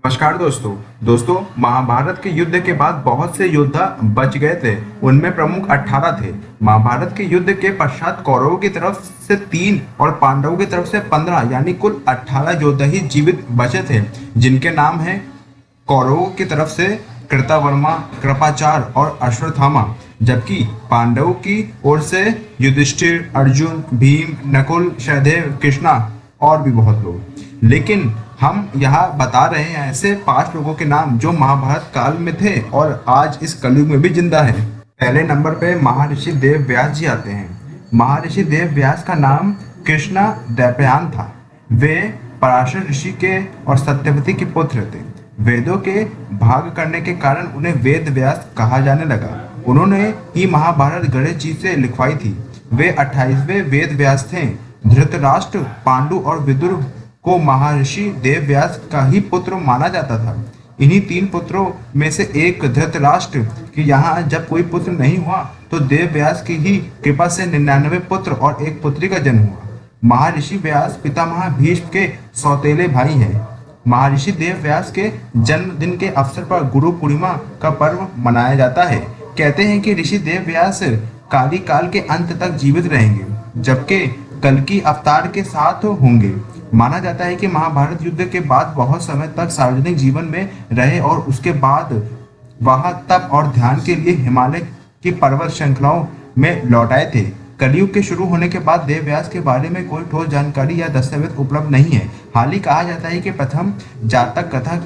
नमस्कार दोस्तों महाभारत के युद्ध के बाद बहुत से योद्धा बच गए थे। उनमें प्रमुख 18 थे। महाभारत के युद्ध के पश्चात कौरवों की तरफ से 3 और पांडवों की तरफ से 15 यानी कुल 18 योद्धा ही जीवित बचे थे, जिनके नाम हैं कौरवों की तरफ से कृतवर्मा, कृपाचार्य और अश्वत्थामा, जबकि पांडवों की ओर से युधिष्ठिर, अर्जुन, भीम, नकुल, सहदेव, कृष्णा और भी बहुत लोग। लेकिन हम यहाँ बता रहे हैं ऐसे 5 लोगों के नाम जो महाभारत काल में थे और आज इस कलयुग में भी जिंदा हैं। पहले नंबर पे महर्षि देव व्यास जी आते हैं। महर्षि देव व्यास का नाम कृष्णा द्वैपायन था। वे पराशर ऋषि के और सत्यवती के पुत्र थे। वेदों के भाग करने के कारण उन्हें वेद व्यास कहा जाने लगा। उन्होंने ही महाभारत गणेश जी से लिखवाई थी। वे 28वें वेद व्यास थे। धृतराष्ट्र, पांडु और विदुर को महर्षि देव व्यास का ही पुत्र माना जाता था। इन्हीं 3 पुत्रों में से एक धृतराष्ट्र के यहाँ जब कोई पुत्र नहीं हुआ तो देव व्यास की ही कृपा से 99 पुत्र और एक पुत्री का जन्म हुआ। महर्षि व्यास पितामह भीष्म के सौतेले भाई हैं। महर्षि देव व्यास के जन्मदिन के अवसर पर गुरु पूर्णिमा का पर्व मनाया जाता है। कहते हैं कि ऋषि देव व्यास काली काल के अंत तक जीवित रहेंगे, जबकि कल्कि अवतार के साथ होंगे। माना जाता है कि महाभारत युद्ध के बाद बहुत समय तक सार्वजनिक जीवन में रहे और उसके बाद वह तप और ध्यान के लिए हिमालय की पर्वत श्रृंखलाओं में लौट आए थे। कलयुग के शुरू होने के बाद देव व्यास के बारे में कोई ठोस जानकारी या दस्तावेज उपलब्ध नहीं है। हाल ही कहा जाता है कि प्रथम जातक कथा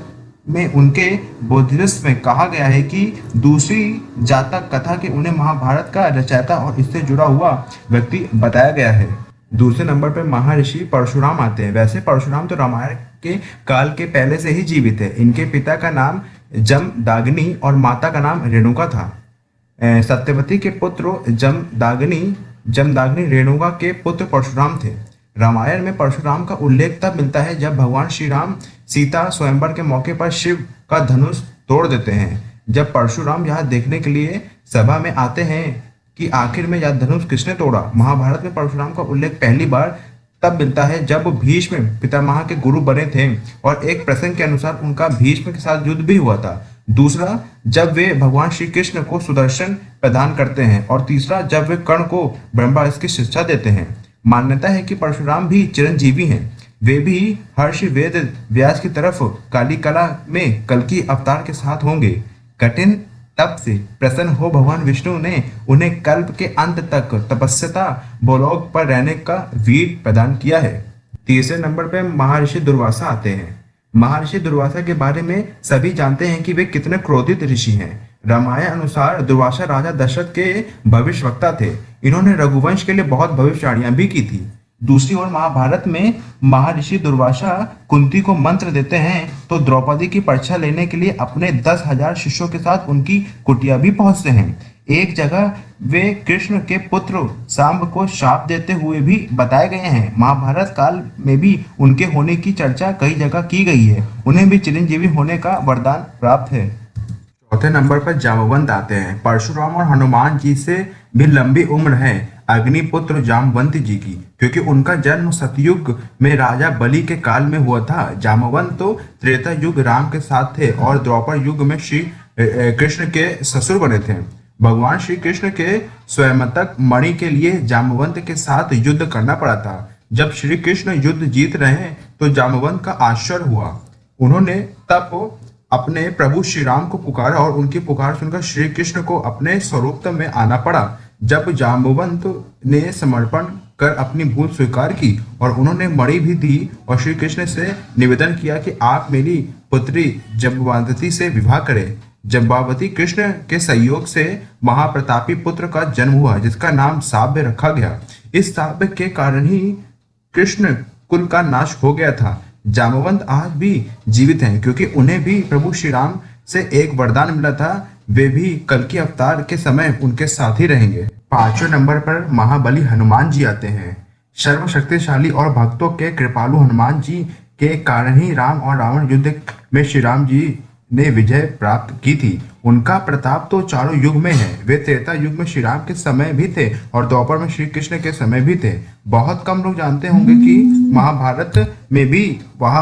में उनके बोधिसत्व में कहा गया है कि दूसरी जातक कथा के उन्हें महाभारत का रचयिता और इससे जुड़ा हुआ व्यक्ति बताया गया है। दूसरे नंबर पर महर्षि परशुराम आते हैं। वैसे परशुराम तो रामायण के काल के पहले से ही जीवित है। इनके पिता का नाम जमदाग्नि और माता का नाम रेणुका था। सत्यवती के पुत्र जमदाग्नि रेणुका के पुत्र परशुराम थे। रामायण में परशुराम का उल्लेख तब मिलता है जब भगवान श्री राम सीता स्वयंवर के मौके पर शिव का धनुष तोड़ देते हैं। जब परशुराम यह देखने के लिए सभा में आते हैं कि आखिर में यह धनुष किसने तोड़ा। महाभारत में परशुराम का उल्लेख पहली बार तब मिलता है जब भीष्म पितामह के गुरु बने थे और एक प्रसंग के अनुसार उनका भीष्म के साथ युद्ध भी हुआ था। दूसरा, जब वे भगवान श्री कृष्ण को सुदर्शन प्रदान करते हैं और तीसरा, जब वे कर्ण को ब्रह्मास्त्र की शिक्षा देते हैं। मान्यता है कि परशुराम भी चिरंजीवी हैं। वे भी हर्षि वेद व्यास की तरफ काली कला में कल्कि अवतार के साथ होंगे। कठिन तप से प्रसन्न हो भगवान विष्णु ने उन्हें कल्प के अंत तक तपस्या भूलोक पर रहने का वीर प्रदान किया है। तीसरे नंबर पर महर्षि दुर्वासा आते हैं। महर्षि दुर्वासा के बारे में सभी जानते हैं कि वे कितने क्रोधित ऋषि हैं। रामायण अनुसार दुर्वासा राजा दशरथ के भविष्यवक्ता थे। इन्होंने रघुवंश के लिए बहुत भविष्यवाणियां भी की थी। दूसरी ओर महाभारत में महर्षि दुर्वासा कुंती को मंत्र देते हैं तो द्रौपदी की परीक्षा लेने के लिए अपने 10,000 शिष्यों के साथ उनकी कुटिया भी पहुंचते हैं। एक जगह वे कृष्ण के पुत्र सांब को शाप देते हुए भी बताए गए हैं। महाभारत काल में भी उनके होने की चर्चा कई जगह की गई है। उन्हें भी चिरंजीवी होने का वरदान प्राप्त है। चौथे नंबर पर जामवंत आते हैं। परशुराम और हनुमान जी से भी लंबी उम्र है अग्निपुत्र जामवंत जी की, क्योंकि उनका जन्म सतयुग में राजा बलि के काल में हुआ था। जामवंत तो त्रेता युग राम के साथ थे और द्वापर युग में श्री कृष्ण के ससुर बने थे। भगवान श्री कृष्ण के स्वयंतक मणि के लिए जामवंत के साथ युद्ध करना पड़ा था। जब श्री कृष्ण युद्ध जीत रहे तो जामवंत का आश्चर्य हुआ। उन्होंने तब अपने प्रभु श्री राम को पुकारा और उनकी पुकार सुनकर श्री कृष्ण को अपने स्वरूप में आना पड़ा। जब जाम्बवंत ने समर्पण कर अपनी भूल स्वीकार की और उन्होंने मणि भी दी और श्री कृष्ण से निवेदन किया कि आप मेरी पुत्री जम्बवती से विवाह करें। जम्बावती कृष्ण के सहयोग से महाप्रतापी पुत्र का जन्म हुआ, जिसका नाम साव्य रखा गया। इस साव्य के कारण ही कृष्ण कुल का नाश हो गया था। जामवंत आज भी जीवित हैं क्योंकि उन्हें भी प्रभु श्री राम से एक वरदान मिला था। वे भी कल्कि अवतार के समय उनके साथ ही रहेंगे। 5वें नंबर पर महाबली हनुमान जी आते हैं। सर्वशक्तिशाली और भक्तों के कृपालु हनुमान जी के कारण ही राम और रावण युद्ध में श्री राम जी ने विजय प्राप्त की थी। उनका प्रताप तो चारों युग में है। वे त्रेता युग में श्री राम के समय भी थे और द्वापर में श्री कृष्ण के समय भी थे। बहुत कम लोग जानते होंगे कि महाभारत में भी वह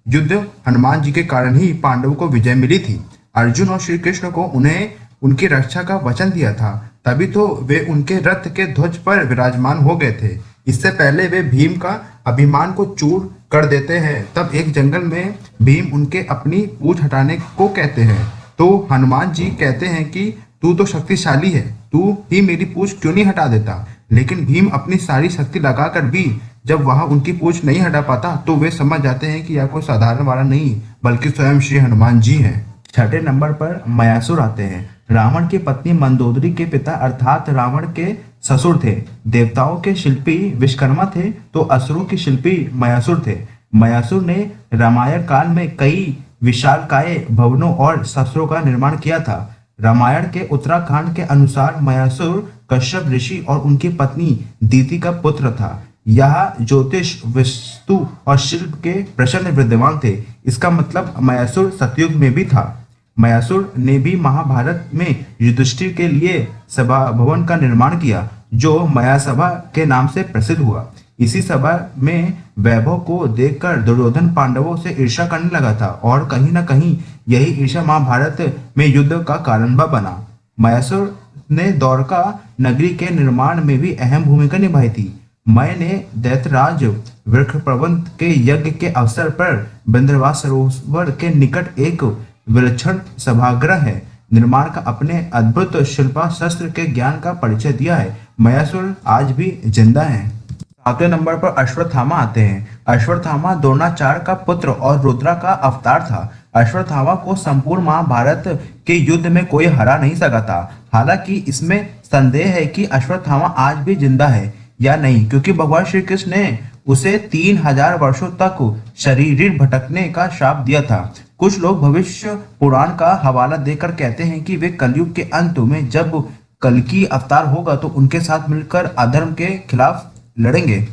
युद्ध हनुमान जी के कारण ही पांडवों को विजय मिली थी। अर्जुन और श्री कृष्ण को उन्हें उनकी रक्षा का वचन दिया था, तभी तो वे उनके रथ के ध्वज पर विराजमान हो गए थे। इससे पहले वे भीम का अभिमान को चूर कर देते हैं। तब एक जंगल में भीम उनके अपनी पूंछ हटाने को कहते हैं, तो हनुमान जी कहते हैं कि तू तो शक्तिशाली है, तू ही मेरी पूंछ क्यों नहीं हटा देता। लेकिन भीम अपनी सारी शक्ति लगाकर भी जब वह उनकी पूंछ नहीं हटा पाता, तो वे समझ जाते हैं कि यह कोई साधारण वाला नहीं बल्कि स्वयं श्री हनुमान जी हैं। छठे नंबर पर मयासुर आते हैं। रावण की पत्नी मंदोदरी के पिता अर्थात रावण के ससुर थे। देवताओं के शिल्पी विश्वकर्मा थे, तो असुरों के शिल्पी मयासुर थे। मयासुर ने रामायण काल में कई विशालकाय भवनों और शस्त्रों का निर्माण किया था। रामायण के उत्तराखंड के अनुसार मयासुर कश्यप ऋषि और उनकी पत्नी दीति का पुत्र था। यह ज्योतिष, वास्तु और शिल्प के प्रचंड विद्वान थे। इसका मतलब मयासुर सतयुग में भी था। मयासुर ने भी महाभारत में युधिष्ठिर के लिए सभा भवन का निर्माण किया, जो मयासभा के नाम से प्रसिद्ध हुआ। इसी सभा में वैभव को देखकर दुर्योधन पांडवों से ईर्ष्या करने लगा था और कहीं न कहीं यही ईर्ष्या महाभारत में युद्ध का कारण बना। मयासुर ने द्वारका नगरी के निर्माण में भी अहम भूमिका निभाई थी। मय ने दैत्यराज वृषप्रवंत के यज्ञ के अवसर पर बिंद्रवास सरोवर के निकट एक विलक्षण सभागृह है निर्माण का अपने अद्भुत शिल्पा शस्त्र के ज्ञान का परिचय दिया है। मयासुर आज भी जिंदा है। सातवें नंबर पर अश्वत्थामा आते हैं। अश्वत्थामा द्रोणाचार्य का पुत्र और रुद्रा का अवतार था। अश्वत्थामा को संपूर्ण महाभारत के युद्ध में कोई हरा नहीं सका था। हालांकि इसमें संदेह है कि अश्वत्थामा आज भी जिंदा है या नहीं, क्योंकि भगवान श्री कृष्ण ने उसे 3000 वर्षों तक शरीर भटकने का श्राप दिया था। कुछ लोग भविष्य पुराण का हवाला देकर कहते हैं कि वे कलयुग के अंत में जब कल्कि अवतार होगा तो उनके साथ मिलकर अधर्म के खिलाफ लड़ेंगे।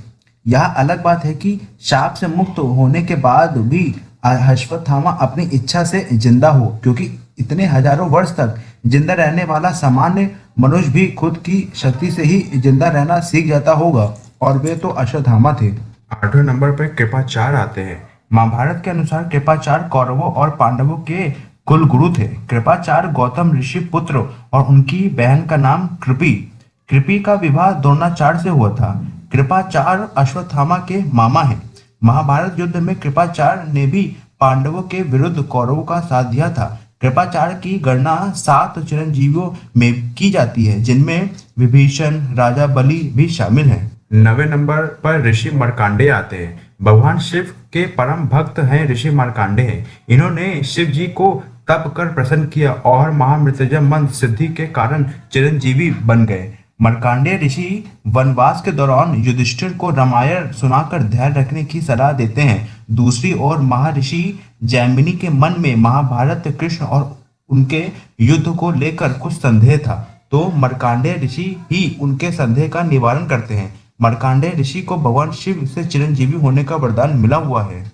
यह अलग बात है कि शाप से मुक्त होने के बाद भी अश्वत्थामा अपनी इच्छा से जिंदा हो, क्योंकि इतने हजारों वर्ष तक जिंदा रहने वाला सामान्य मनुष्य भी खुद की शक्ति से ही जिंदा रहना सीख जाता होगा, और वे तो अश्वत्थामा थे। आठवें नंबर पर कृपाचार्य आते हैं। महाभारत के अनुसार कृपाचार्य कौरवों और पांडवों के कुल गुरु थे। कृपाचार्य गौतम ऋषि पुत्र और उनकी बहन का नाम कृपि। कृपि का विवाह द्रोणाचार्य से हुआ था। कृपाचार्य अश्वत्थामा के मामा हैं। महाभारत युद्ध में कृपाचार्य ने भी पांडवों के विरुद्ध कौरवों का साथ दिया था। कृपाचार्य की गणना 7 चिरंजीवियों में की जाती है, जिनमें विभीषण, राजा बलि भी शामिल हैं। 9वें नंबर पर ऋषि मार्कंडेय आते हैं। भगवान शिव के परम भक्त हैं ऋषि मार्कंडेय। इन्होंने शिव जी को तप कर प्रसन्न किया और महामृत्युंजय मंत्र सिद्धि के कारण चिरंजीवी बन गए। मार्कंडेय ऋषि वनवास के दौरान युधिष्ठिर को रामायण सुनाकर धैर्य रखने की सलाह देते हैं। दूसरी ओर महर्षि जैमिनी के मन में महाभारत, कृष्ण और उनके युद्ध को लेकर कुछ संदेह था, तो मार्कंडेय ऋषि ही उनके संदेह का निवारण करते हैं। मार्कंडेय ऋषि को भगवान शिव से चिरंजीवी होने का वरदान मिला हुआ है।